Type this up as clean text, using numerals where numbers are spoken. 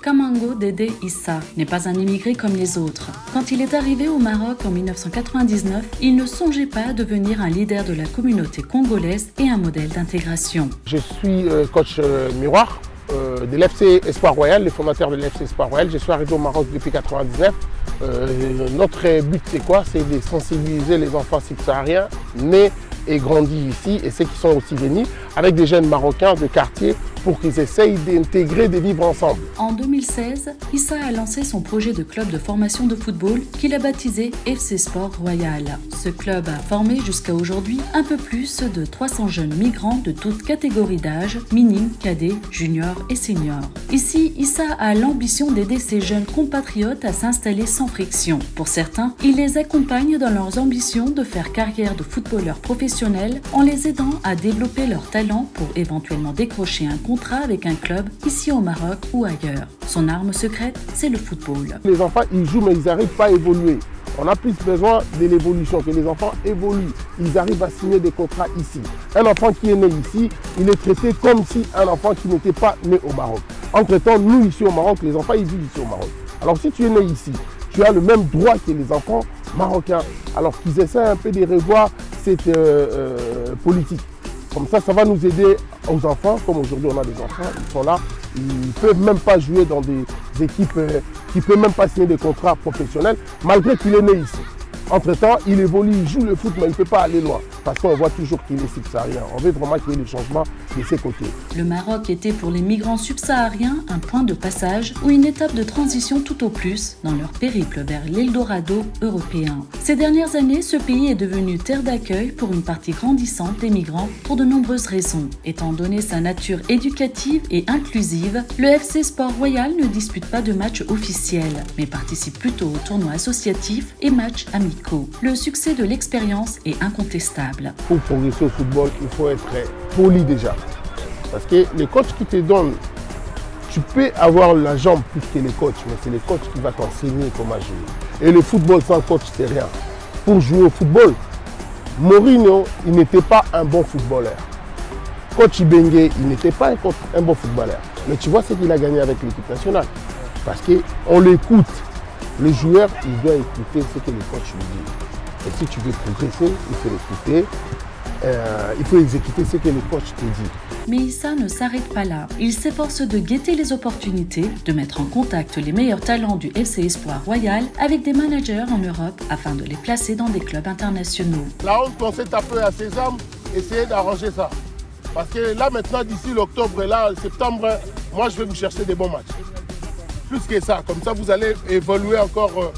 Kamango Dédé Issa n'est pas un immigré comme les autres. Quand il est arrivé au Maroc en 1999, il ne songeait pas à devenir un leader de la communauté congolaise et un modèle d'intégration. Je suis coach miroir de l'FC Espoir Royal, le fondateur de l'FC Espoir Royal. Je suis arrivé au Maroc depuis 1999. Notre but c'est quoi? C'est de sensibiliser les enfants subsahariens nés et grandis ici et ceux qui sont aussi venus avec des jeunes marocains de quartier pour qu'ils essayent d'intégrer, de vivre ensemble. En 2016, Issa a lancé son projet de club de formation de football qu'il a baptisé FC Sport Royal. Ce club a formé jusqu'à aujourd'hui un peu plus de 300 jeunes migrants de toutes catégories d'âge, minimes, cadets, juniors et seniors. Ici, Issa a l'ambition d'aider ces jeunes compatriotes à s'installer sans friction. Pour certains, il les accompagne dans leurs ambitions de faire carrière de footballeurs professionnels en les aidant à développer leurs talents pour éventuellement décrocher un contrat avec un club ici au Maroc ou ailleurs. Son arme secrète, c'est le football. Les enfants, ils jouent mais ils n'arrivent pas à évoluer. On a plus besoin de l'évolution, que les enfants évoluent. Ils arrivent à signer des contrats ici. Un enfant qui est né ici, il est traité comme si un enfant qui n'était pas né au Maroc. Entre-temps, nous ici au Maroc, les enfants, ils vivent ici au Maroc. Alors si tu es né ici, tu as le même droit que les enfants marocains. Alors qu'ils essaient un peu de revoir cette politique. Comme ça va nous aider aux enfants. Comme aujourd'hui on a des enfants, ils sont là, ils ne peuvent même pas jouer dans des équipes qui ne peuvent même pas signer des contrats professionnels, malgré qu'il est né ici. Entre-temps, il évolue, il joue le foot, mais il ne peut pas aller loin. Parce qu'on voit toujours qu'il est subsaharien. On veut vraiment qu'il y ait des changements de ses côtés. Le Maroc était pour les migrants subsahariens un point de passage ou une étape de transition tout au plus dans leur périple vers l'Eldorado européen. Ces dernières années, ce pays est devenu terre d'accueil pour une partie grandissante des migrants pour de nombreuses raisons. Étant donné sa nature éducative et inclusive, le FC Sport Royal ne dispute pas de matchs officiels, mais participe plutôt aux tournois associatifs et matchs amicaux. Le succès de l'expérience est incontestable. Pour progresser au football, il faut être poli déjà. Parce que les coachs qui te donnent, tu peux avoir la jambe plus que les coachs, mais c'est les coachs qui vont t'enseigner comment jouer. Et le football sans coach, c'est rien. Pour jouer au football, Mourinho, il n'était pas un bon footballeur. Coach Ibengue, il n'était pas un bon footballeur. Mais tu vois ce qu'il a gagné avec l'équipe nationale. Parce qu'on l'écoute. Le joueur, il doit écouter ce que le coach lui dit. Et si tu veux progresser, il faut l'écouter, il faut exécuter ce que le coach te dit. Mais Issa ne s'arrête pas là. Il s'efforce de guetter les opportunités, de mettre en contact les meilleurs talents du FC Espoir Royal avec des managers en Europe afin de les placer dans des clubs internationaux. Là, on consiste un peu à ses hommes, essayer d'arranger ça. Parce que là, maintenant, d'ici l'octobre et là, septembre, moi, je vais vous chercher des bons matchs. Plus que ça, comme ça, vous allez évoluer encore